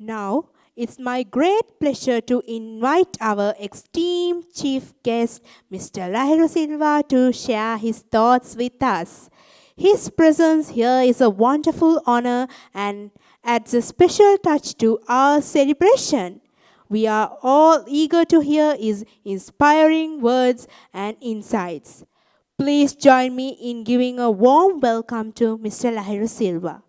Now, it's my great pleasure to invite our esteemed chief guest, Mr. Lahiru Silva, to share his thoughts with us. His presence here is a wonderful honor and adds a special touch to our celebration. We are all eager to hear his inspiring words and insights. Please join me in giving a warm welcome to Mr. Lahiru Silva.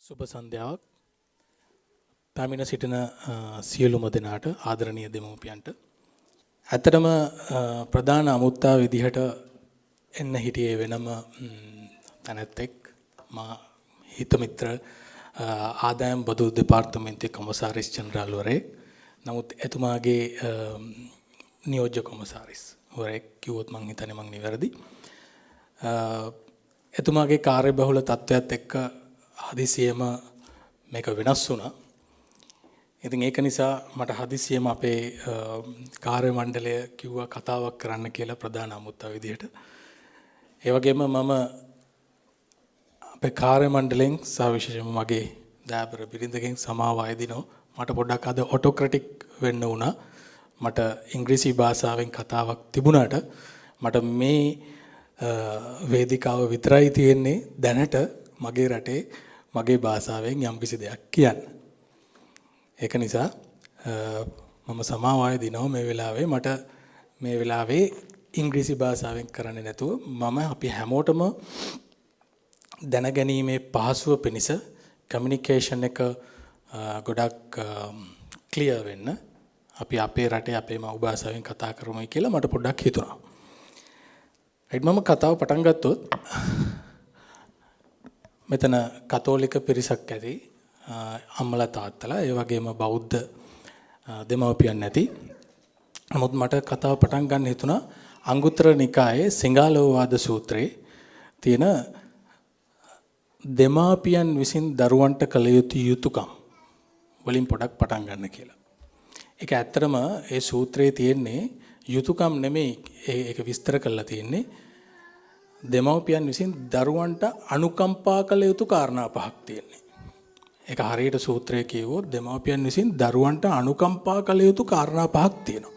සුබ සන්ධ්‍යාවක් පැමිණ සිටින සියලුම දෙනාට ආදරණීය දෙමව්පියන්ට ඇත්තටම ප්‍රධාන අමුත්තා විදිහට එන්න හිටියේ වෙනම තැනැත්තෙක් මා හිත මිත්‍ර ආදායම් බදු දෙපාර්තමේන්තුවේ කොමසාරිස් ජෙනරාල්වරයෙක්. නමුත් එතුමාගේ නියෝජ්‍ය කොමසාරිස් වරයෙක් කිව්වොත් මං හිතන්නේ මං නිවැරදි. එතුමාගේ කාර්යබහුල තත්ත්වයත් එක්ක හදිසියෙම මේක වෙනස් වුණා. ඉතින් ඒක නිසා මට හදිසියෙම අපේ කාර්ය මණ්ඩලය කිව්වා කතාවක් කරන්න කියලා ප්‍රධාන අමුත්තා විදිහට. ඒ වගේම මම අපේ කාර්ය මණ්ඩලයෙන් සහ විශේෂයෙන්ම මගේ දයාබර බිරිඳගෙන් සමාව අයදිනවා. මට පොඩ්ඩක් අද ඔටෝක්‍රැටික් වෙන්න වුණා. මට ඉංග්‍රීසි භාෂාවෙන් කතාවක් තිබුණාට මට මේ වේදිකාව විතරයි තියෙන්නේ දැනට මගේ රටේ මගේ භාෂාවෙන් යම්කිසි දෙයක් කියන්න. ඒක නිසා මම සමාව අයදිනවා මේ වෙලාවේ. මට මේ වෙලාවේ ඉංග්‍රීසි භාෂාවෙන් කරන්නේ නැතුව මම අපි හැමෝටම දැනගැනීමේ පහසුව පිණිස කමියුනිකේෂන් එක ගොඩක් ක්ලියර් වෙන්න අපි අපේ රටේ අපේ මව් භාෂාවෙන් කතා කරමුයි කියලා මට පොඩ්ඩක් හිතුණා. ඒත් මම කතාව පටන් ගත්තොත් මෙතන කතෝලික පිරිසක් ඇති අම්මලා තාත්තලා ඒ වගේම බෞද්ධ දෙමව්පියන් නැති. නමුත් මට කතාව පටන් ගන්න හිතුණා අංගුත්තර නිකායේ සිංහාලෝවාද සූත්‍රයේ තියෙන දෙමාපියන් විසින් දරුවන්ට කළ යුතු යුතුයකම් වලින් පොඩක් පටන් ගන්න කියලා. ඒක ඇත්තටම ඒ සූත්‍රයේ තියෙන්නේ යුතුයකම් නෙමෙයි, ඒක විස්තර කරලා තියෙන්නේ දෙමව්පියන් විසින් දරුවන්ට අනුකම්පා කළ යුතු කාරණා පහක් තියෙනවා. ඒක හරියට සූත්‍රයේ කියවුවොත් දෙමව්පියන් විසින් දරුවන්ට අනුකම්පා කළ යුතු කාරණා පහක් තියෙනවා.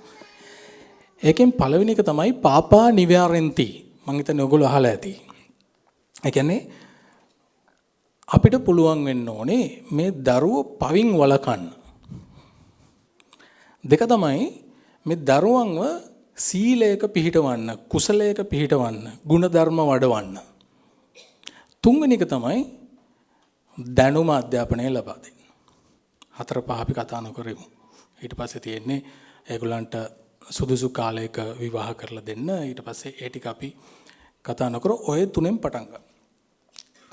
ඒකෙන් පළවෙනි එක තමයි පාපා නිවාරෙන්ති. මම හිතන්නේ ඔයගොල්ලෝ අහලා ඇති. ඒ කියන්නේ අපිට පුළුවන් වෙන්න ඕනේ මේ දරුවෝ පවින් වළකන්න. දෙක තමයි මේ දරුවන්ව සීලයක පිහිටවන්න, කුසලයක පිහිටවන්න, ගුණධර්ම වඩවන්න. තුන්වෙනි එක තමයි දැනුම අධ්‍යාපනය ලබා දෙන්න. හතර පහ අපි කතා නොකරමු. ඊට පස්සේ තියෙන්නේ ඒගොල්ලන්ට සුදුසු කාලයක විවාහ කරලා දෙන්න. ඊට පස්සේ ඒ ටික අපි කතා නොකර ඔය තුනෙන් පටන් ගන්න.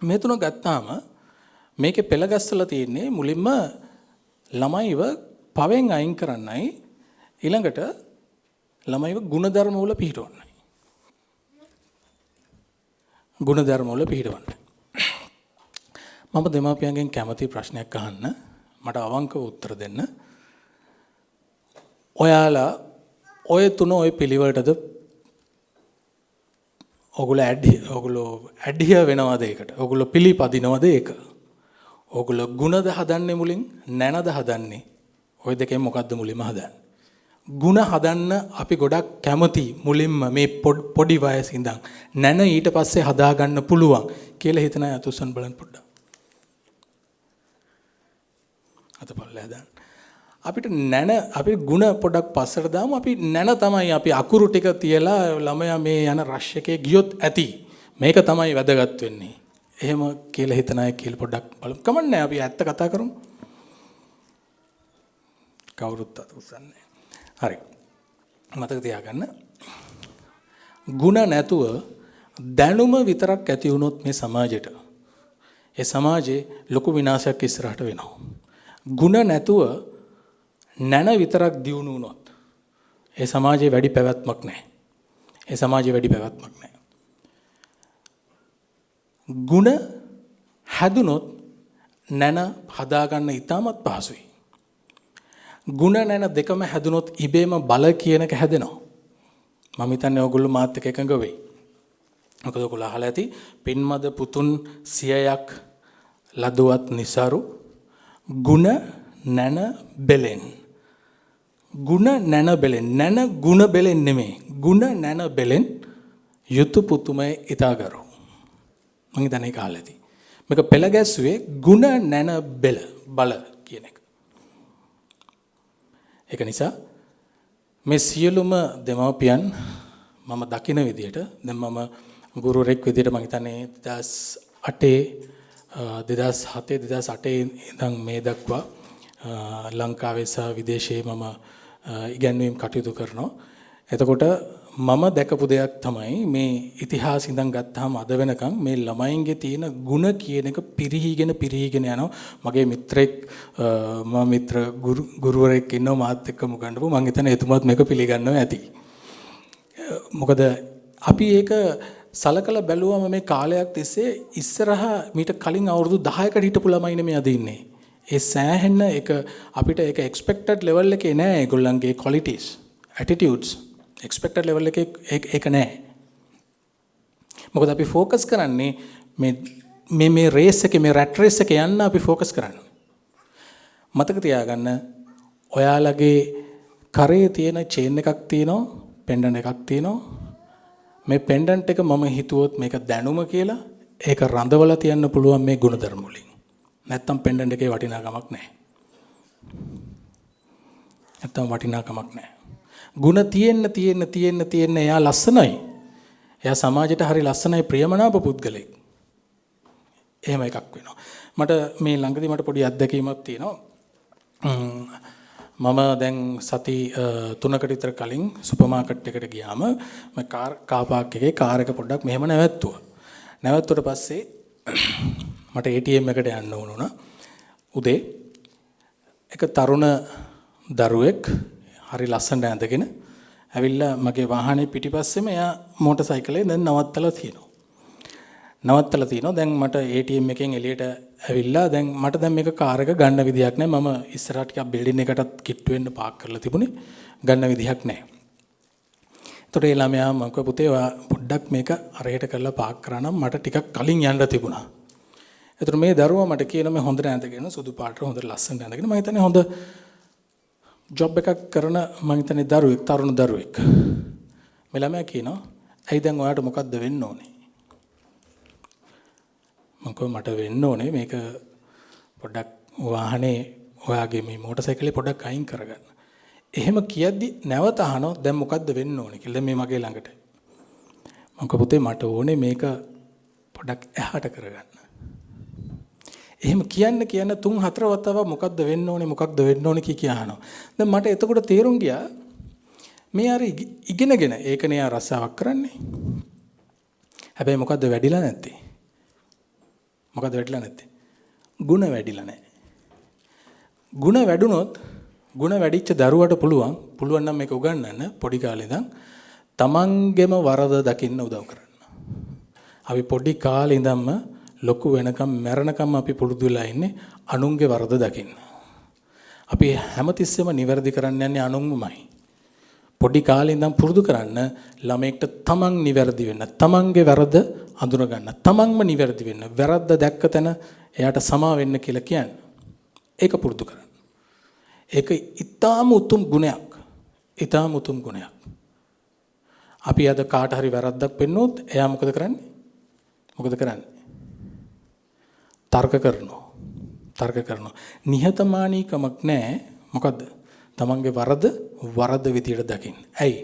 මේ තුන ගත්තාම මේකේ පෙළ ගැස්සලා තියෙන්නේ මුලින්ම ළමයිව පවෙන් අයින් කරන්නයි ඊළඟට ළමයිව ගුණධර්ම වල පිහිටවන්නයි. ගුණධර්ම වල පිහිටවන්නයි. මම දෙමාපියන්ගෙන් කැමති ප්‍රශ්නයක් අහන්න. මට අවංකව උත්තර දෙන්න. ඔයාලා ඔය තුන ඔය පිළිවෙලටද ඔගොල්ලෝ ඇඩ්හියර් වෙනවද ඒකට? ඔගොල්ලෝ පිළිපදිනවද ඒක? ඔගොල්ලෝ ගුණද හදන්නේ මුලින් නැනද හදන්නේ? ඔය දෙකෙන් මොකද්ද මුලින්ම හදන්නේ? ගුණ හදන්න අපි ගොඩක් කැමති මුලින්ම මේ පොඩි වයසේ ඉඳන් නැන ඊට පස්සේ හදාගන්න පුළුවන් කියලා හිතන අය අතුස්සන් බලන්න පොඩ්ඩක්. අතපල්ලේ දාන්න. අපිට නැන අපි ගුණ පොඩක් පස්සට දාමු. අපි නැන තමයි අපි අකුරු ටික තියලා ළමයා මේ යන රෂ් එකේ ගියොත් ඇති. මේක තමයි වැදගත් වෙන්නේ. එහෙම කියලා හිතන අය කියලා පොඩ්ඩක් බලමු. කමන්නේ අපි ඇත්ත කතා කරමු. කවුරුත් අතුස්සන්නේ. හරි. මතක තියාගන්න. ගුණ නැතුව දැනුම විතරක් ඇති වුණොත් මේ සමාජයට ඒ සමාජේ ලොකු විනාශයක් ඉස්සරහට වෙනවා. ගුණ නැතුව නැන විතරක් දියුණු වුණොත් ඒ සමාජයේ වැඩි පැවැත්මක් නැහැ. ඒ සමාජයේ වැඩි පැවැත්මක් නැහැ. ගුණ හැදුනොත් නැන හදාගන්න ඉතාමත් පහසුයි. ගුණ නැන දෙකම හැදුනොත් ඉබේම බල කියන එක හැදෙනවා. මම හිතන්නේ ඔයගොල්ලෝ මාත් එක්ක එකඟ වෙයි. මොකද ඔයගොල්ලෝ අහලා ඇති පින්මද පුතුන් 100ක් ලදුවත් નિසරු ಗುಣ නැන බෙලෙන්. ಗುಣ නැන බෙලෙන්. නැන ಗುಣ බෙලෙන් නෙමෙයි. ಗುಣ නැන බෙලෙන් යුතු පුතුමේ ඊතාගරු. මම හිතන්නේ ඒක අහලා ඇති. මේක පෙළ ගැස්සුවේ ಗುಣ නැන බෙල බල කියන එක. ඒක නිසා මේ සියලුම දෙමව්පියන් මම දකින විදියට දැන් මම ගුරුවරයෙක් විදියට මම හිතන්නේ 2007 ඉඳන් මේ දක්වා ලංකාවේ සහ විදේශයේ මම ඉගැන්වීම් කටයුතු කරනවා. එතකොට මම දැකපු දෙයක් තමයි මේ ඉතිහාස ඉඳන් ගත්තාම අද වෙනකන් මේ ළමයින්ගේ තියෙන ಗುಣ කියන එක පිරිහීගෙන යනවා. මගේ මිත්‍රෙක් මම මිත්‍ර ගුරුවරයෙක් ඉන්නවා මාත් එක්ක මුගන්නපු මම හිතන්නේ එතුමාත් මේක පිළිගන්නවා ඇති. මොකද අපි ඒක සලකලා බැලුවම මේ කාලයක් තිස්සේ ඉස්සරහා මීට කලින් අවුරුදු 10කට හිටපු ළමයිනේ මේ අද ඉන්නේ. ඒ සෑහෙන එක අපිට ඒක expected level එකේ නෑ ඒගොල්ලන්ගේ qualities, attitudes expected level එකේ ඒක නෑ. මොකද අපි focus කරන්නේ මේ race එකේ මේ rat race එකේ යන්න අපි focus කරන්නේ. මතක තියාගන්න ඔයාලගේ කරේ තියෙන chain එකක් තියෙනවා, pendant එකක් තියෙනවා. මේ pendant එක මම හිතුවොත් මේක දැනුම කියලා ඒක රඳවලා තියන්න පුළුවන් මේ ගුණධර්ම වලින්. නැත්තම් pendant එකේ වටිනාකමක් නැහැ. ಗುಣ තියෙන්න එයා ලස්සනයි. එයා සමාජයට හරි ලස්සනයි ප්‍රියමනාප පුද්ගලෙක්. එහෙම එකක් වෙනවා. මට මේ ළඟදී මට පොඩි අත්දැකීමක් තියෙනවා. මම දැන් සති 3කට විතර කලින් සුපර් මාකට් එකට ගියාම මම කාර් පාක් එකේ කාර් එක පොඩ්ඩක් මෙහෙම නැවැත්තුවා. නැවැත්තුවට පස්සේ මට ATM එකට යන්න වුණා. උදේ එක තරුණ දරුවෙක් හරි ලස්සනට ඇඳගෙන ඇවිල්ලා මගේ වාහනේ පිටිපස්සෙම එයා මෝටර් සයිකලේ දැන් නවත්තලා තියෙනවා. දැන් මට ATM එකෙන් එළියට ඇවිල්ලා දැන් මට මේක කාර් එක ගන්න විදියක් නැහැ. මම ඉස්සරහට ටිකක් බිල්ඩින් එකටත් කිට්ටු වෙන්න පාක් කරලා තිබුණේ. ගන්න විදියක් නැහැ. ඒතකොට ඒ ළමයා මම කිව්වා පුතේ ඔයා පොඩ්ඩක් මේක අරහෙට කරලා පාක් කරා නම් මට ටිකක් කලින් යන්න තිබුණා. ඒතකොට මේ දරුවා මට කියන මේ හොඳට ඇඳගෙන සුදු පාට හොඳට ලස්සනට ඇඳගෙන මම හිතන්නේ හොඳ ජොබ් එකක් කරන මම හිතන්නේ තරුණ දරුවෙක්. මේ ළමයා කියනවා ඇයි දැන් ඔයාට මොකද්ද වෙන්න ඕනේ? මම කිව්වා මට වෙන්න ඕනේ මේක පොඩ්ඩක් වාහනේ ඔයාගේ මේ මෝටර් සයිකලේ පොඩ්ඩක් අයින් කරගන්න. එහෙම කියද්දි නැවත අහනවා දැන් මොකද්ද වෙන්න ඕනේ කියලා මේ මගේ ළඟට. මම කිව්වා පුතේ මට ඕනේ මේක පොඩ්ඩක් එහාට කරගන්න. එහෙම කියන්න 3-4 වතාවක් මොකද්ද වෙන්න ඕනේ කිය අහනවා. දැන් මට එතකොට තේරුම් ගියා මේ අර ඉගෙනගෙන ඒකනේ ආ රස්සාවක් කරන්නේ. හැබැයි මොකද්ද වැඩිලා නැත්තේ? ಗುಣ වැඩිලා නැහැ. ಗುಣ වැඩුණොත් ಗುಣ වැඩිච්ච දරුවට පුළුවන් නම් මේක උගන්වන්න පොඩි කාලේ ඉඳන් තමන්ගෙම වරද දකින්න උදව් කරන්න. අපි පොඩි කාලේ ඉඳන්ම ලොකු වෙනකම් මැරෙනකම් අපි පුරුදු වෙලා ඉන්නේ අනුන්ගේ වරද දකින්න. අපි හැමතිස්සෙම නිවැරදි කරන්න යන්නේ අනුන්මයි. පොඩි කාලේ ඉඳන් පුරුදු කරන්න ළමයෙක්ට තමන් නිවැරදි වෙන්න, තමන්ගේ වැරද්ද අඳුන ගන්න, තමන්ම නිවැරදි වෙන්න, වැරද්ද දැක්ක තැන එයාට සමා වෙන්න කියලා කියන්නේ. ඒක පුරුදු කරන්න. ඒක ඊටාම උතුම් ගුණයක්. අපි අද කාට හරි වැරද්දක් පෙන්නොත් එයා මොකද කරන්නේ? තර්ක කරනවා. නිහතමානීකමක් නැහැ. මොකද්ද? තමන්ගේ වරද විදියට දකින්න. ඇයි?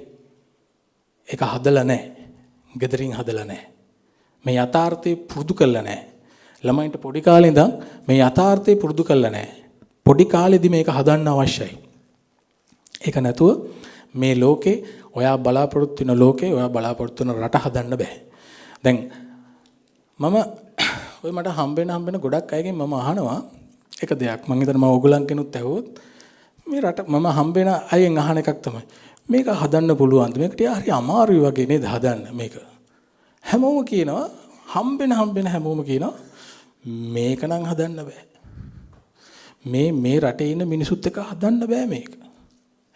ඒක හදලා නැහැ. gederin හදලා නැහැ. මේ යථාර්ථය පුරුදු කරලා නැහැ. ළමයින්ට පොඩි කාලේ ඉඳන් මේ යථාර්ථය පුරුදු කරලා නැහැ. පොඩි කාලේදී මේක හදන්න අවශ්‍යයි. ඒක නැතුව මේ ලෝකේ ඔයා බලාපොරොත්තු වෙන ලෝකේ ඔයා බලාපොරොත්තු වෙන රට හදන්න බෑ. දැන් මට හම්බෙන ගොඩක් අයගෙන් මම අහනවා එක දෙයක්. මම හිතනවා මම ඕගොල්ලන්ගෙනුත් ඇහුවොත් මේ රට මම හම්බෙන අයෙන් අහන එකක් තමයි මේක හදන්න පුළුවන්ද? මේක ටික හරි අමාරුයි වගේ නේද හදන්න මේක. හැමෝම කියනවා හම්බෙන හැමෝම කියනවා මේක නම් හදන්න බෑ. මේ රටේ ඉන්න මිනිසුත් එක්ක හදන්න බෑ මේක.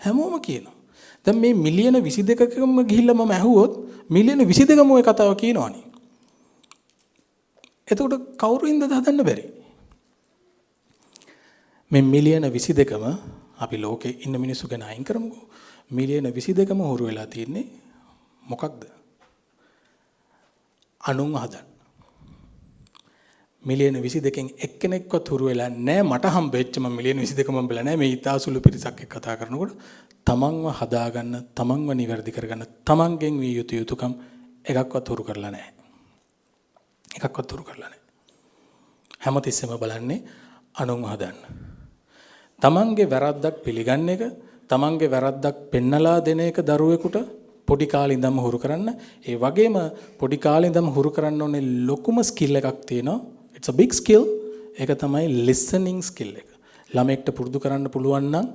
හැමෝම කියනවා. දැන් මේ මිලියන 22කම ගිහිල්ලා මම ඇහුවොත් මිලියන 22ම ওই කතාව කියනවනේ. එතකොට කවුරුින්ද හදන්න බැරි? මේ මිලියන 22ම අපි ලෝකේ ඉන්න මිනිස්සු ගැන අයින් කරමුකෝ. මිලියන 22ම හුරු වෙලා තියෙන්නේ මොකක්ද? අනුන් හදන්න. මිලියන 22කින් එක්කෙනෙක්වත් හුරු වෙලා නැහැ. මට හම්බෙච්ච මම මිලියන 22ම හම්බෙලා නැහැ. මේ ඊතාසුළු පිරිසක් එක්ක කතා කරනකොට තමන්ව හදාගන්න, තමන්ව නිවැරදි කරගන්න, තමන්ගෙන් විය යුතු යුතුකම් එකක්වත් හුරු කරලා නැහැ. එකක්වත් හුරු කරලා නැහැ. හැමතිස්සෙම බලන්නේ අනුන් හදන්න. තමන්ගේ වැරද්දක් පිළිගන්න එක, තමන්ගේ වැරද්දක් පෙන්නලා දෙන එක දරුවෙකුට පොඩි කාලේ ඉඳන්ම හුරු කරන්න. ඒ වගේම පොඩි කාලේ ඉඳන්ම හුරු කරන්න ඕනේ ලොකුම ස්කිල් එකක් තියෙනවා. It's a big skill. ඒක තමයි listening skill එක. ළමයෙක්ට පුරුදු කරන්න පුළුවන් නම්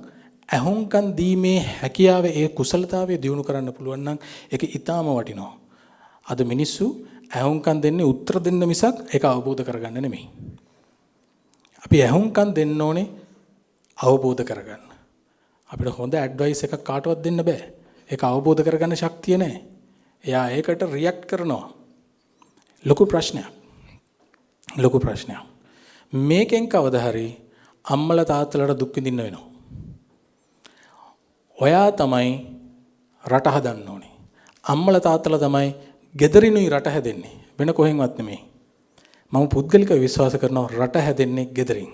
ඇහුම්කන් දීමේ හැකියාව, ඒ කුසලතාවය දියුණු කරන්න පුළුවන් නම් ඒක ඊටාම වටිනවා. අද මිනිස්සු ඇහුම්කන් දෙන්නේ උත්තර දෙන්න මිසක් ඒක අවබෝධ කරගන්න නෙමෙයි. අපි ඇහුම්කන් දෙන්න ඕනේ අවබෝධ කරගන්න. අපිට හොඳ ඇඩ්වයිස් එකක් කාටවත් දෙන්න බෑ. ඒක අවබෝධ කරගන්න ශක්තිය නැහැ. එයා ඒකට රියැක්ට් කරනවා. ලොකු ප්‍රශ්නයක්. ලොකු ප්‍රශ්නයක්. මේකෙන් කවදා හරි අම්මලා තාත්තලාට දුක් විඳින්න වෙනවා. ඔයා තමයි රට හදන්න ඕනේ. අම්මලා තාත්තලා තමයි ගෙදරිනුයි රට හැදෙන්නේ. වෙන කොහෙන්වත් නෙමෙයි. මම පුද්ගලිකව විශ්වාස කරනවා රට හැදෙන්නේ ගෙදරින්.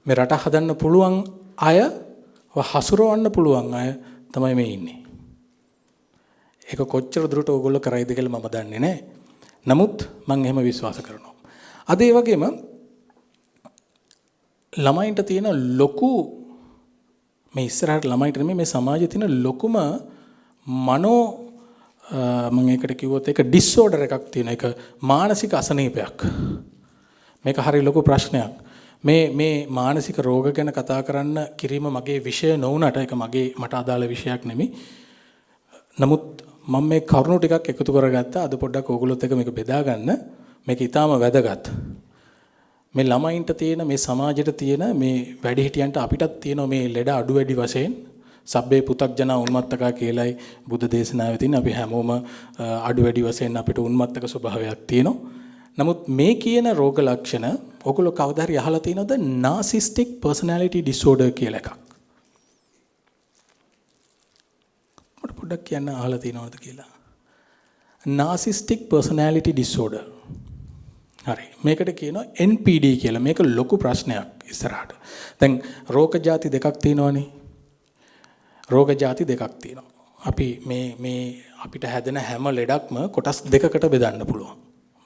මේ රට හදන්න පුළුවන් අය, හසුරවන්න පුළුවන් අය තමයි මේ ඉන්නේ. ඒක කොච්චර දුරට ඕගොල්ලෝ කරයිද කියලා මම දන්නේ නැහැ. නමුත් මම එහෙම විශ්වාස කරනවා. අද ඒ වගේම ළමයින්ට තියෙන ලොකු, මේ ඉස්සරහට ළමයින්ට නෙමෙයි මේ සමාජයේ තියෙන ලොකුම මනෝ මම ඒකට කිව්වොත් ඒක ඩිසෝඩර් එකක් තියෙන එක, මානසික අසනීපයක්. මේක හරි ලොකු ප්‍රශ්නයක්. මේ මානසික රෝග ගැන කතා කරන්න කිරීම මගේ විෂය නොවුනට ඒක මට අදාළ විෂයක් නෙමෙයි. නමුත් මම මේ කරුණු ටිකක් එකතු කරගත්තා. අද පොඩ්ඩක් ඕගොල්ලොත් එක්ක මේක බෙදා ගන්න. මේක ඊටාම වැදගත්. මේ ළමයින්ට තියෙන, මේ සමාජයට තියෙන, මේ වැඩිහිටියන්ට අපිටත් තියෙන මේ ලෙඩ අඩු වැඩි වශයෙන් සබ්බේ පුතග්ජන උන්මත්තකා කියලායි බුද්ධ දේශනාවේ තියෙන. අපි හැමෝම අඩු වැඩි වශයෙන් අපිට උන්මත්තක ස්වභාවයක් තියෙනවා. නමුත් මේ කියන රෝග ලක්ෂණ ඔයගොල්ලෝ කවදා හරි අහලා තියෙනවද? narcissistic personality disorder කියලා එකක්. මට පොඩ්ඩක් කියන්න අහලා තියෙනවද කියලා. narcissistic personality disorder. හරි. මේකට කියනවා NPD කියලා. මේක ලොකු ප්‍රශ්නයක් ඉස්සරහට. දැන් රෝග ಜಾති දෙකක් තියෙනවනේ. රෝග ಜಾති දෙකක් තියෙනවා. අපි මේ අපිට හැදෙන හැම ලෙඩක්ම කොටස් දෙකකට බෙදන්න පුළුවන්.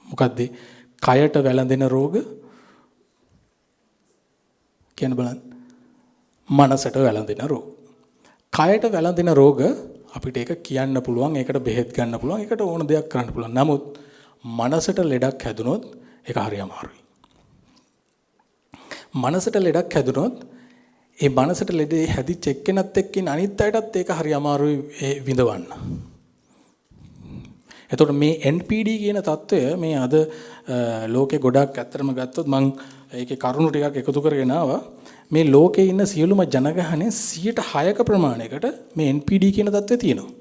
මොකද්ද? කයට වැළඳෙන රෝග කියන බලන්න. මනසට වැළඳෙන රෝග. කයට වැළඳෙන රෝග අපිට ඒක කියන්න පුළුවන්, ඒකට බෙහෙත් ගන්න පුළුවන්, ඒකට ඕන දෙයක් කරන්න පුළුවන්. නමුත් මනසට ලෙඩක් හැදුනොත් ඒක හරි අමාරුයි. මනසට ලෙඩක් හැදුනොත් ඒ මනසට ලෙඩේ හැදිච්ච එක්කෙනත් එක්කින් අනිත් අයටත් ඒක හරි අමාරුයි විඳවන්න. එතකොට මේ NPD කියන தত্ত্বය මේ අද ලෝකේ ගොඩක් ඇත්තටම ගත්තොත් මම ඒකේ කරුණු ටිකක් එකතු කරගෙන ආවා. මේ ලෝකේ ඉන්න සියලුම ජනගහනේ 106ක ප්‍රමාණයකට මේ NPD කියන தত্ত্বය තියෙනවා.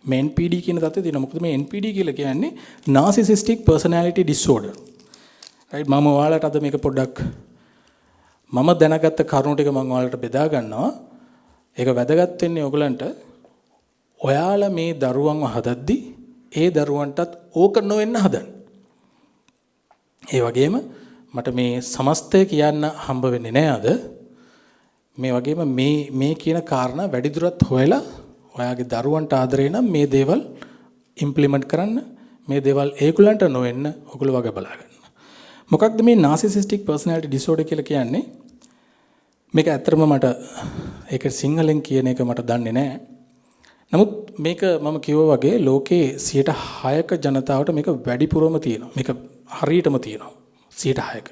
මේ NPD කියන தত্ত্বය තියෙනවා. මොකද මේ NPD කියලා කියන්නේ narcissistic personality disorder. right? මම ඔයාලට අද මේක පොඩ්ඩක් මම දැනගත්ත කරුණු ටික මම ඔයාලට බෙදා ගන්නවා. ඒක වැදගත් වෙන්නේ ඔයගලන්ට. ඔයාලා මේ දරුවන්ව හදද්දී ඒ දරුවන්ටත් ඕක නොවෙන්න හදන්න. ඒ වගේම මට මේ සමස්තය කියන්න හම්බ වෙන්නේ නැහැ අද. මේ වගේම මේ කියන කාරණා වැඩිදුරටත් හොයලා ඔයාගේ දරුවන්ට ආදරේ නම් මේ දේවල් ඉම්ප්ලිමන්ට් කරන්න. මේ දේවල් ඒගොල්ලන්ට නොවෙන්න ඔයගොල්ලෝ වගේ බලාගන්න. මොකක්ද මේ narcissistic personality disorder කියලා කියන්නේ? මේක ඇත්තටම මට ඒක සිංහලෙන් කියන එක මට දන්නේ නැහැ. නමුත් මේක මම කිව්වා වගේ ලෝකේ 106ක ජනතාවට මේක වැඩිපුරම තියෙනවා. මේක හරියටම තියෙනවා 106ක.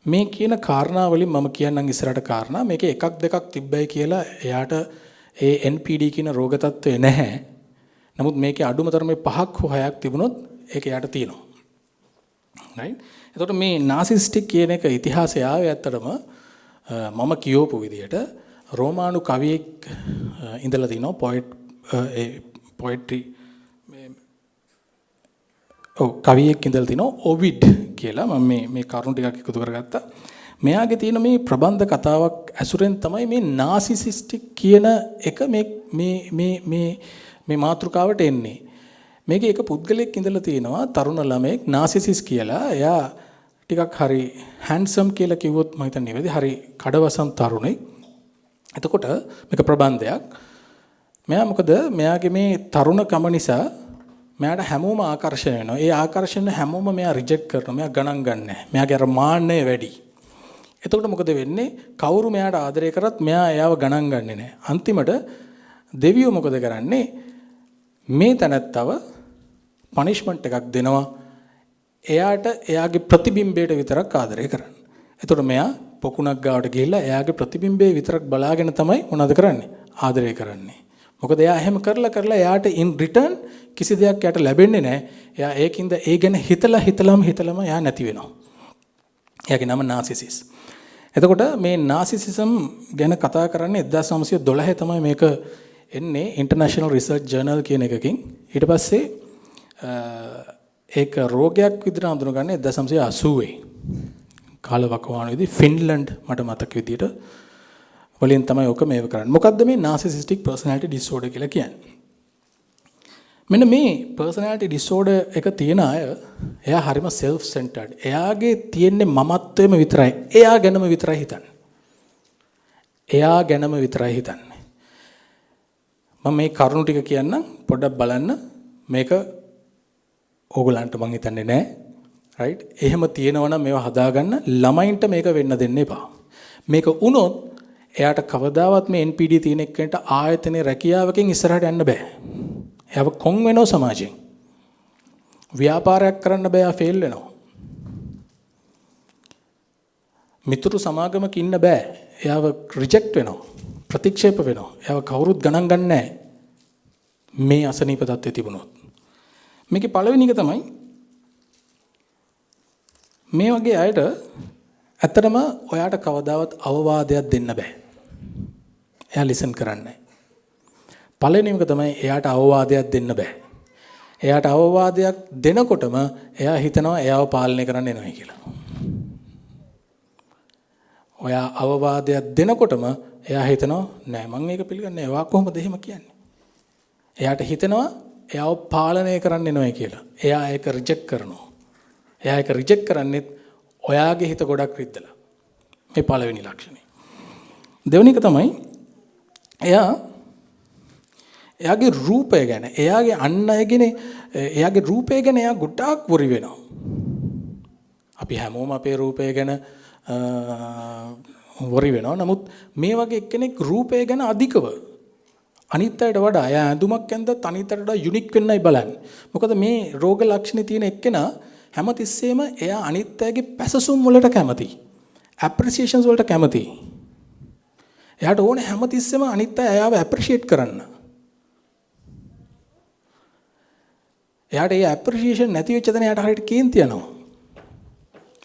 මේ කියන කාරණා වලින් මම කියන්නම් ඉස්සරහට කාරණා. මේකේ එකක් දෙකක් තිබ්බයි කියලා එයාට ඒ NPD කියන රෝග තත්ත්වය නැහැ. නමුත් මේකේ අඩුම තරමේ 5ක් හෝ 6ක් තිබුණොත් ඒක එයාට තියෙනවා. right? එතකොට මේ narcissistic කියන එක ඉතිහාසය ආවේ ඇත්තටම මම කියවපු විදිහට රෝමානු කවියෙක් ඉඳලා තිනවා poetry ඔව් කවියෙක් ඉඳලා තිනවා ඔවිඩ් කියලා. මම මේ කරුණු ටිකක් එකතු කරගත්තා. මෙයාගේ තියෙන මේ ප්‍රබන්ධ කතාවක් ඇසුරෙන් තමයි මේ නාසිසිස්ටික් කියන එක මේ මාතෘකාවට එන්නේ. මේකේ එක පුද්ගලයෙක් ඉඳලා තිනවා තරුණ ළමයෙක් නාසිසිස් කියලා. එයා ටිකක් හරි හැන්ඩ්සම් කියලා කිව්වොත් මම හිතන්නේ නෙවෙයි. හරි කඩවසම් තරුණෙක්. එතකොට මේක ප්‍රබන්ධයක්. මෙයා මොකද මෙයාගේ මේ තරුණකම නිසා මෙයාට හැමෝම ආකර්ෂණය වෙනවා. ඒ ආකර්ෂණ හැමෝම මෙයා රිජෙක්ට් කරනවා. මෙයා ගණන් ගන්නෑ. මෙයාගේ අර මාන්නය වැඩි. එතකොට මොකද වෙන්නේ? කවුරු මෙයාට ආදරය කරත් මෙයා එයාව ගණන් ගන්නේ නැහැ. අන්තිමට දෙවියෝ මොකද කරන්නේ? මේ තැනත්තව පනිෂ්මන්ට් එකක් දෙනවා. එයාට එයාගේ ප්‍රතිබිම්බයට විතරක් ආදරය කරන්න. එතකොට මෙයා පොකුණක් ගාවට ගිහිල්ලා එයාගේ ප්‍රතිබිම්බය විතරක් බලාගෙන තමයි මොනවද කරන්නේ? ආදරය කරන්නේ. මොකද එයා එහෙම කරලා එයාට in return කිසි දෙයක් එයාට ලැබෙන්නේ නැහැ. එයා ඒකින්ද ඒ ගැන හිතලම එයා නැති වෙනවා. එයාගේ නම නාසිසිස්. එතකොට මේ නාසිසිසම් ගැන කතා කරන්නේ 1912 තමයි මේක එන්නේ ඉන්ටර්නැෂනල් රිසර්ච් ජර්නල් කියන එකකින්. ඊට පස්සේ ඒක රෝගයක් විදිහට හඳුනගන්නේ 1980. කාලවකවානුවේදී ෆින්ලන්ඩ් මට මතක විදිහට වලින් තමයි ඔක මේව කරන්නේ. මොකද්ද මේ නාසිසිස්ටික් පර්සනැලිටි ඩිසෝඩර් කියලා කියන්නේ? මෙන්න මේ පර්සනැලිටි ඩිසෝඩර් එක තියෙන අය එයා හරිම self centered. එයාගේ තියෙන්නේ මමත්වයම විතරයි. එයා ගැනම විතරයි හිතන්නේ. මම මේ කරුණු ටික කියන්නම් පොඩ්ඩක් බලන්න. මේක ඕගලන්ට මං හිතන්නේ නෑ. right? එහෙම තියෙනවා නම් මේවා හදාගන්න ළමයින්ට මේක වෙන්න දෙන්න එපා. මේක වුණොත් එයාට කවදාවත් මේ NPD තියෙන එක්කෙනට ආයතනයේ රැකියාවකින් ඉස්සරහට යන්න බෑ. එයාව කොන් වෙනවා සමාජයෙන්. ව්‍යාපාරයක් කරන්න බෑ, එයා ෆේල් වෙනවා. මිතුරු සමාගමක ඉන්න බෑ. එයාව රිජෙක්ට් වෙනවා. ප්‍රතික්ෂේප වෙනවා. එයාව කවුරුත් ගණන් ගන්නෑ නැහැ. මේ අසනීප තත්ත්වයේ තිබුණොත්. මේකේ පළවෙනි එක තමයි මේ වගේ අයට ඇත්තටම ඔයාට කවදාවත් අවවාදයක් දෙන්න බෑ. එයා ලිසන් කරන්නේ. පළවෙනිම එක තමයි එයාට අවවාදයක් දෙන්න බෑ. එයාට අවවාදයක් දෙනකොටම එයා හිතනවා එයාව පාලනය කරන්න එනවා කියලා. ඔයා අවවාදයක් දෙනකොටම එයා හිතනවා නෑ මම මේක පිළිගන්නේ නෑ. ඔයා කොහොමද එහෙම කියන්නේ? එයාට හිතනවා එයාව පාලනය කරන්න එනවා කියලා. එයා ඒක රිජෙක්ට් කරනවා. එයා ඒක රිජෙක්ට් කරන්නේත් ඔයාගේ හිත ගොඩක් රිද්දලා. මේ පළවෙනි ලක්ෂණය. දෙවෙනි එක තමයි එයාගේ රූපය ගැන, එයාගේ අන් අයගෙන එයාගේ රූපය ගැන එයා ගොඩාක් වොරි වෙනවා. අපි හැමෝම අපේ රූපය ගැන වොරි වෙනවා. නමුත් මේ වගේ එක්කෙනෙක් රූපය ගැන අධිකව අනිත් අයට වඩා එයා ඇඳුමක් ඇඳලා අනිත් අයට වඩා යුනික් වෙන්නයි බලන්නේ. මොකද මේ රෝග ලක්ෂණ තියෙන එක්කෙනා හැමතිස්සෙම එයා අනිත් අයගේ පැසසුම් වලට කැමති. ඇප්‍රීසියේෂන්ස් වලට කැමති. එයාට ඕනේ හැමතිස්සෙම අනිත් අය එයාව ඇප්‍රීෂিয়েට් කරන්න. එයාට ඒ ඇප්‍රීෂিয়েෂන් නැති වෙච්ච දන එයාට හරියට කේන්ති යනවා.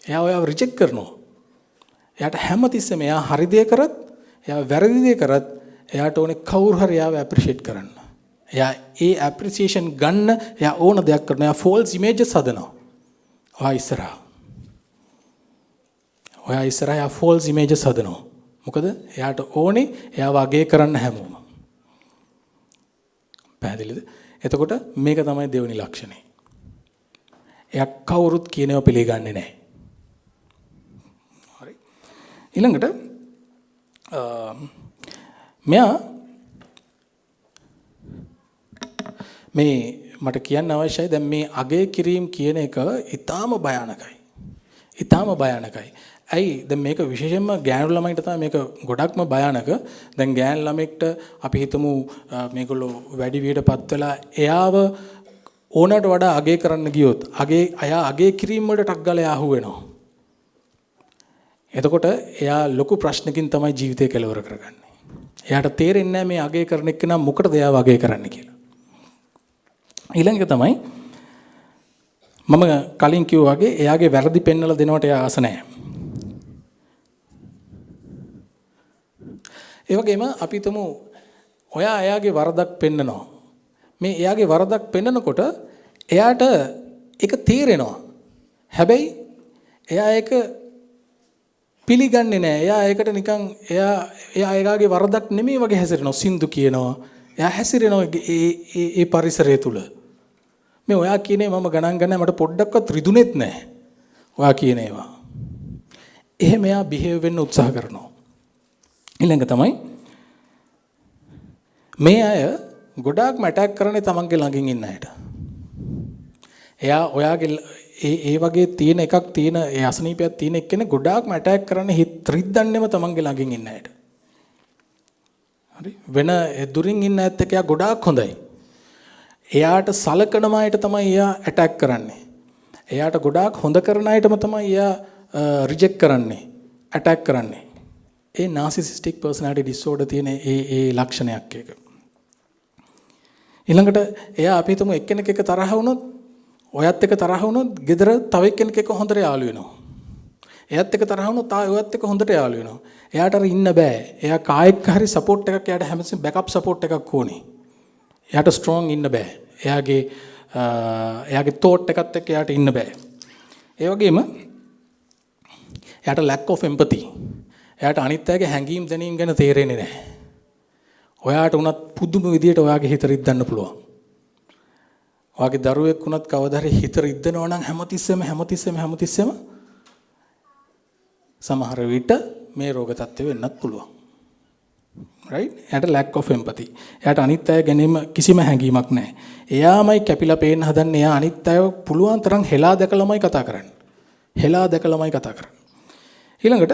එයා ඔයාව රිජෙක්ට් කරනවා. එයාට හැමතිස්සෙම එයා හරි දේ කරත්, එයා වැරදි දේ කරත් එයාට ඕනේ කවුරු හරි එයාව ඇප්‍රීෂিয়েට් කරන්න. එයා ඒ ඇප්‍රීසියේෂන් ගන්න එයා ඕන දෙයක් කරනවා. එයා ෆෝල්ස් ඉමේජස් හදනවා. ඔයා ඉස්සරහා එයා ෆෝල්ස් ඉමේජස් හදනවා. මොකද එයාට ඕනේ එයාව අගය කරන්න හැමෝම. පැහැදිලිද? එතකොට මේක තමයි දෙවෙනි ලක්ෂණය. එයා කවුරුත් කියනව පිළිගන්නේ නැහැ. හරි. ඊළඟට මෙයා මේ මට කියන්න අවශ්‍යයි දැන් මේ අගය කිරීම කියන එක ඊටාම භයානකයි. ඇයි දැන් මේක විශේෂයෙන්ම ගෑනු ළමයින්ට තමයි මේක ගොඩක්ම භයානක. දැන් ගෑනු ළමෙක්ට අපි හිතමු මේගොල්ලෝ වැඩි වියටපත් වෙලා එයාව ඕනට වඩා අගය කරන්න ගියොත් අගය කිරීම වලට ටක් ගාලා යහු වෙනවා. එතකොට එයා ලොකු ප්‍රශ්නකින් තමයි ජීවිතය කෙලවර කරගන්නේ. එයාට තේරෙන්නේ නැහැ මේ අගය කරන එක නම් මොකටද එයාව අගය කරන්න කියලා. ඊළඟ එක තමයි මම කලින් කිව්වා වගේ එයාගේ වැරදි පෙන්නලා දෙනවට එයා ආස නැහැ. ඒ වගේම අපි තුමු එයාගේ වරදක් පෙන්නනවා. මේ එයාගේ වරදක් පෙන්නනකොට එයාට ඒක තේරෙනවා. හැබැයි එයා ඒක පිළිගන්නේ නැහැ. එයා ඒකට නිකන් එයා එයාගේ වරදක් නෙමෙයි වගේ හැසිරෙනවා. සින්දු කියනවා. එයා හැසිරෙනවා ඒ පරිසරය තුල. මේ ඔයා කියන්නේ මම ගණන් ගන්න මට පොඩ්ඩක්වත් රිදුනෙත් නැහැ. ඔයා කියන ඒවා. එහෙම එයා බිහේව් වෙන්න උත්සාහ කරනවා. ඊළඟ තමයි මේ අය ගොඩාක්ම ඇටැක් කරන්නේ තමන්ගේ ළඟින් ඉන්න අයට. එයා ඔයාගේ ඒ වගේ තියෙන එකක් තියෙන ඒ අසනීපයක් තියෙන එක්කෙනෙක් ගොඩාක්ම ඇටැක් කරන්නේ හිත රිද්දන්නේම තමන්ගේ ළඟින් ඉන්න අයට. හරි වෙන දුරින් ඉන්න ඇත්ත එක ගොඩාක් හොඳයි. එයාට සලකන අයට තමයි එයා ඇටැක් කරන්නේ. එයාට ගොඩාක් හොඳ කරන අයටම තමයි එයා රිජෙක්ට් කරන්නේ, ඇටැක් කරන්නේ. ඒ narcissistic personality disorder තියෙන ඒ ලක්ෂණයක් එක. ඊළඟට එයා අපි හිතමු එක්කෙනෙක් එක තරහ වුණොත්, ඔයත් එක තරහ වුණොත් ගෙදර තව එක්කෙනෙක් එක්ක හොඳට යාළු වෙනවා. එයාත් එක තරහ වුණොත් ඔයත් එක හොඳට යාළු වෙනවා. එයාට අර ඉන්න බෑ. එයා කායික හරි සපෝට් එකක් එයාට හැමතිස්සෙම බෑකප් සපෝට් එකක් ඕනේ. එයාට ස්ට්‍රෝං ඉන්න බෑ. එයාගේ තෝට් එකත් එක්ක එයාට ඉන්න බෑ. ඒ වගේම එයාට lack of empathy. එයාට අනිත් අයගේ හැඟීම් දැනීම් ගැන තේරෙන්නේ නැහැ. ඔයාට උනත් පුදුම විදියට ඔයාගේ හිත රිද්දන්න පුළුවන්. ඔයාගේ දරුවෙක් උනත් කවදා හරි හිත රිද්දනවා නම් හැමතිස්සෙම සමහර විට මේ රෝග තත්ත්වෙ වෙන්නත් පුළුවන්. right? එයාට lack of empathy. එයාට අනිත් අය ගැනීම කිසිම හැඟීමක් නැහැ. එයාමයි කැපිලා පේන්න හදන්නේ. එයා අනිත් අයව පුළුවන් තරම් හෙලා දැකලාමයි කතා කරන්නේ. ඊළඟට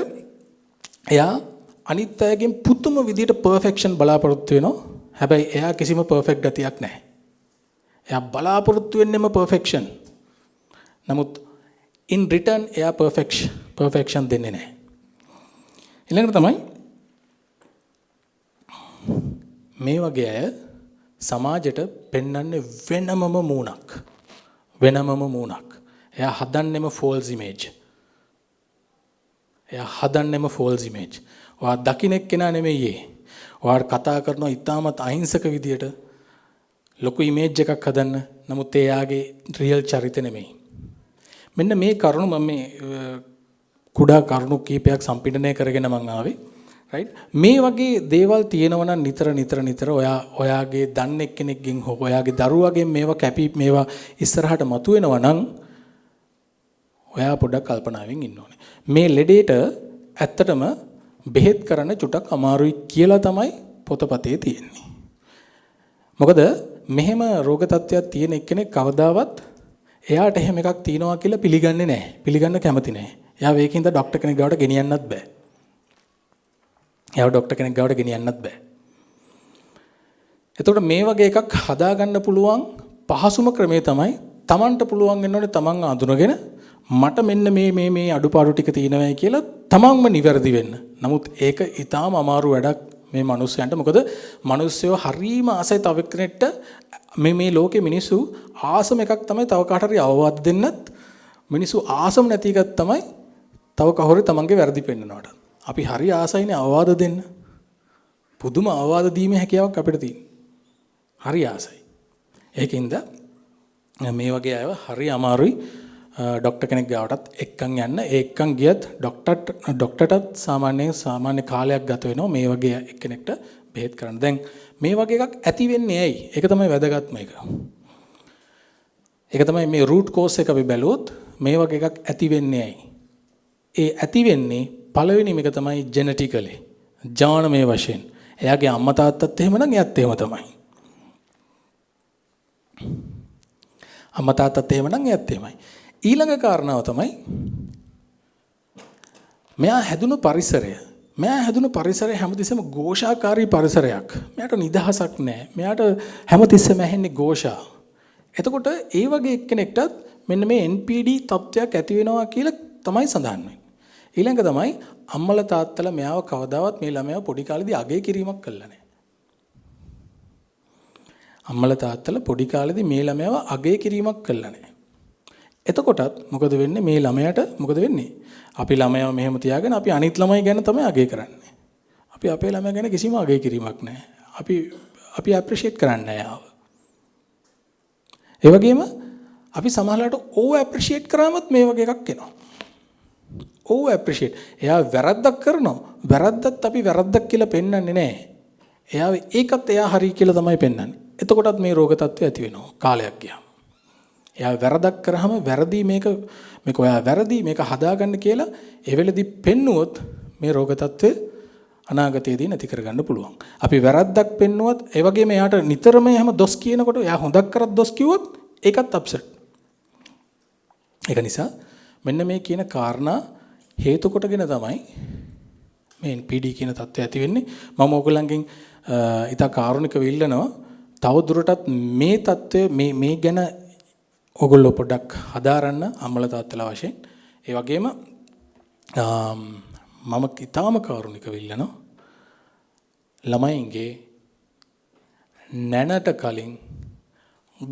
එයා අනිත් අයගෙන් පුදුම විදියට perfection බලාපොරොත්තු වෙනවා. හැබැයි එයා කිසිම perfect ගතියක් නැහැ. එයා බලාපොරොත්තු වෙන්නෙම perfection. නමුත් in return එයා perfection දෙන්නේ නැහැ. ඊළඟට තමයි මේ වගේ අය සමාජයට පෙන්වන්නේ වෙනමම මූණක්. එයා හදන්නෙම false image. ඔයා දකින්න කෙනා නෙමෙයි ඒ. ඔයාට කතා කරනවා ඉතාමත් අහිංසක විදියට ලොකු ඉමේජ් එකක් හදන්න. නමුත් එයාගේ රියල් චරිත නෙමෙයි. මෙන්න මේ කරුණු මම මේ කුඩා කරුණු කීපයක් සම්පින්ඩනය කරගෙන මම ආවේ. right? මේ වගේ දේවල් තියෙනවා නම් නිතර ඔයාගේ දන්න එක්කෙනෙක්ගෙන් හෝ ඔයාගේ දරුවගෙන් මේවා ඉස්සරහට මතුවෙනවා නම් ඔයා පොඩ්ඩක් කල්පනාවෙන් ඉන්න ඕනේ. මේ ලෙඩේට ඇත්තටම බෙහෙත් කරන්න චුටක් අමාරුයි කියලා තමයි පොතපතේ තියෙන්නේ. මොකද මෙහෙම රෝග තත්ත්වයක් තියෙන එක්කෙනෙක් කවදාවත් එයාට එහෙම එකක් තියෙනවා කියලා පිළිගන්නේ නැහැ. පිළිගන්න කැමති නැහැ. එයා වේකින්ද ડોක්ටර් කෙනෙක් ගාවට ගෙනියන්නත් බෑ. එතකොට මේ වගේ එකක් හදාගන්න පුළුවන් පහසුම ක්‍රමය තමයි Tamanට පුළුවන් වෙනෝනේ Taman අඳුනගෙන මට මෙන්න මේ අඩුපාඩු ටික තියෙනවායි කියලා තමන්ම නිවැරදි වෙන්න. නමුත් ඒක ඊටාම අමාරු වැඩක් මේ මිනිස්සුන්ට. මොකද මිනිස්සුયો හරීම ආසයි තව කෙනෙක්ට මේ ලෝකේ මිනිස්සු ආසම එකක් තමයි තව කාට හරි අවවාද දෙන්නත්. මිනිස්සු ආසම නැති එකක් තමයි තව කවුරු තමන්ගේ වැරදි පෙන්නනවට. අපි හරි ආසයිනේ අවවාද දෙන්න. පුදුම අවවාද දීමේ හැකියාවක් අපිට තියෙනවා. හරි ආසයි. ඒකින්ද මේ වගේ අයව හරි අමාරුයි ડોක්ටර් කෙනෙක් ගාවටත් එක්කන් යන්න. එක්කන් ගියත් ડોක්ටර්ටත් සාමාන්‍ය කාලයක් ගත වෙනවා මේ වගේ එක්කෙනෙක්ට බෙහෙත් කරන්න. දැන් මේ වගේ එකක් ඇති වෙන්නේ ඇයි? ඒක තමයි වැදගත්ම එක. ඒක තමයි මේ root cause එක අපි බැලුවොත් මේ වගේ එකක් ඇති වෙන්නේ ඇයි? ඒ ඇති වෙන්නේ පළවෙනිම එක තමයි genetically. ජානමය වශයෙන්. එයාගේ අම්මා තාත්තත් එහෙම නම් එයත් එහෙම තමයි. අම්මා තාත්තත් එහෙම නම් එයත් එහෙමයි. ඊළඟ කාරණාව තමයි මෙයා හැදුණු පරිසරය හැමතිස්සෙම ഘോഷාකාරී පරිසරයක්. මෙයාට නිදහසක් නැහැ. මෙයාට හැමතිස්සෙම ඇහෙන්නේ ഘോഷා. එතකොට ඒ වගේ එක්කෙනෙක්ටත් මෙන්න මේ NPD තත්ත්වයක් ඇති වෙනවා කියලා තමයි සඳහන් වෙන්නේ. ඊළඟ තමයි අම්මලා තාත්තලා මෙයාව කවදාවත් මේ ළමයාව පොඩි කාලේදී අගය කිරීමක් කළා නැහැ. අම්මලා තාත්තලා පොඩි කාලේදී මේ ළමයාව අගය කිරීමක් කළා නැහැ. එතකොටත් මොකද වෙන්නේ මේ ළමයාට මොකද වෙන්නේ? අපි ළමයාව මෙහෙම තියාගෙන අපි අනිත් ළමයි ගැන තමයි අගය කරන්නේ. අපි අපේ ළමයා ගැන කිසිම අගය කිරීමක් නැහැ. අපි ඇප්‍රීෂিয়েට් කරන්නේ නැහැ ආව. ඒ වගේම අපි සමහරවිට ඕව ඇප්‍රීෂিয়েට් කරාමත් මේ වගේ එකක් එනවා. ඕව ඇප්‍රීෂিয়েට්. එයා වැරද්දක් කරනවා. වැරද්දත් අපි වැරද්දක් කියලා පෙන්වන්නේ නැහැ. ඒකත් එයා හරි කියලා තමයි පෙන්වන්නේ. එතකොටත් මේ රෝග තත්ත්වය ඇති වෙනවා කාලයක් ගියාම. එයා වැරදක් කරාම වැරදි මේක ඔයා වැරදි මේක හදාගන්න කියලා ඒ වෙලෙදි පෙන්නුවොත් මේ රෝග තත්ත්වය අනාගතයේදී නැති කරගන්න පුළුවන්. අපි වැරද්දක් පෙන්නුවත් ඒ වගේම එයාට නිතරම එහෙම දොස් කියනකොට එයා හොඳක් කරත් දොස් කිව්වොත් ඒකත් අප්සෙට්. ඒක නිසා මෙන්න මේ කියන කාරණා හේතු කොටගෙන තමයි මේ NPD කියන தත්ත්වය ඇති වෙන්නේ. මම ඕගොල්ලන්ගෙන් ඉතා කාරුණිකව ඉල්ලනවා තව දුරටත් මේ தත්ත්වය මේ ගැන ඕගොල්ලෝ පොඩ්ඩක් හදාරන්න අම්මලා තාත්තලා වශයෙන්. ඒ වගේම මම ඉතාම කාරුණිකව ඉල්ලනවා ළමයින්ගේ නැනට කලින්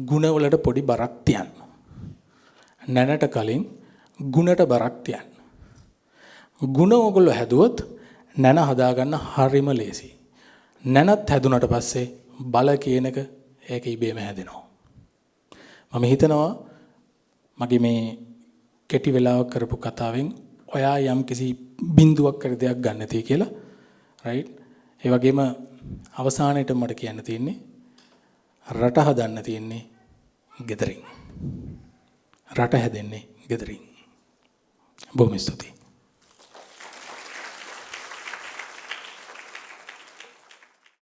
ගුණවලට පොඩි බරක් තියන්න. නැනට කලින් ගුණට බරක් තියන්න. ගුණ ඕගොල්ලෝ හැදුවොත් නැන හදාගන්න හරිම ලේසි. නැනත් හැදුනට පස්සේ බල කියන එක ඒක ඉබේම හැදෙනවා. මම හිතනවා මගේ මේ කෙටි වෙලාවක් කරපු කතාවෙන් ඔයා යම් කිසි බිඳුවක් කර දෙයක් ගන්න තියෙයි කියලා. රයිට්? ඒ වගේම අවසානයේට මට කියන්න තියෙන්නේ රට හදන්න තියෙන්නේ ගෙදරින්. රට හැදෙන්නේ ගෙදරින්. බොහොම ස්තුතියි.